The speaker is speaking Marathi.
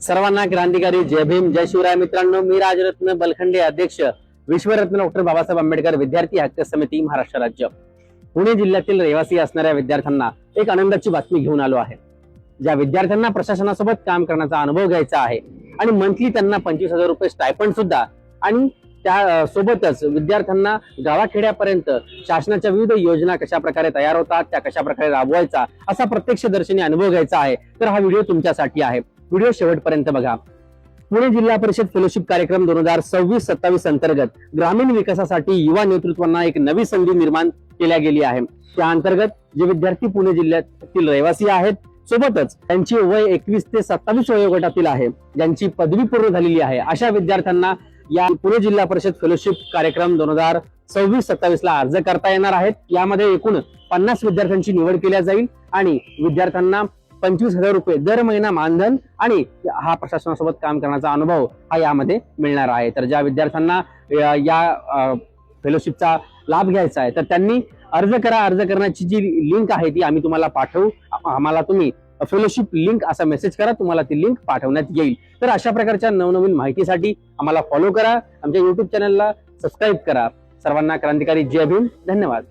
सर्वांना क्रांतिकारी जय भीम जय शिवराय. मित्रांनो, मी राजरत्न बलखंडे, अध्यक्ष विश्वरत्न डॉक्टर बाबासाहेब आंबेडकर विद्यार्थी हक्क समिती महाराष्ट्र राज्य. पुणे जिल्ह्यातील रहिवासी असणाऱ्या विद्यार्थ्यांना एक आनंदाची बातमी घेऊन आलो आहे. ज्या विद्यार्थ्यांना प्रशासनासोबत काम करण्याचा अनुभव घ्यायचा आहे आणि मंथली त्यांना 25,000 रुपये स्टायपंड सुद्धा, आणि त्या सोबतच विद्यार्थ्यांना गावाखेड्यापर्यंत शासनाच्या विविध योजना कशा प्रकारे तयार होतात, त्या कशा प्रकारे राबवायचा, असा प्रत्यक्षदर्शनी अनुभव घ्यायचा आहे. तर हा व्हिडिओ तुमच्यासाठी आहे. व्हिडिओ शेवटपर्यंत बघा. पुणे जिल्हा परिषद फेलोशिप कार्यक्रम 2026-27 अंतर्गत ग्रामीण विकासासाठी युवा नेतृत्वांना एक नवी संधी निर्माण केल्या गेली आहे. त्या अंतर्गत जे विद्यार्थी पुणे जिल्ह्यातील रहिवासी आहेत, सोबतच त्यांची वय 21 ते 27 वयोगटातील आहे, ज्यांची पदवी पूर्ण झालेली आहे, अशा विद्यार्थ्यांना या पुणे जिल्हा परिषद फेलोशिप कार्यक्रम 2026-27 ला अर्ज करता येणार आहेत. यामध्ये एकूण 50 विद्यार्थ्यांची निवड केली जाईल आणि विद्यार्थ्यांना 25,000 रुपये दर महिना मानधन आणि हा प्रशासनासोबत काम करण्याचा अनुभव हा यामध्ये मिळणार आहे. तर ज्या विद्यार्थ्यांना या फेलोशिपचा लाभ घ्यायचा आहे, तर त्यांनी अर्ज करा. अर्ज करण्याची जी लिंक आहे ती आम्ही तुम्हाला पाठवू. आम्हाला तुम्ही फेलोशिप लिंक असा मेसेज करा, तुम्हाला ती लिंक पाठवण्यात येईल. तर अशा प्रकारच्या नवनवीन माहितीसाठी आम्हाला फॉलो करा, आमच्या YouTube चॅनलला सबस्क्राईब करा. सर्वांना क्रांतिकारी जय भीम. धन्यवाद.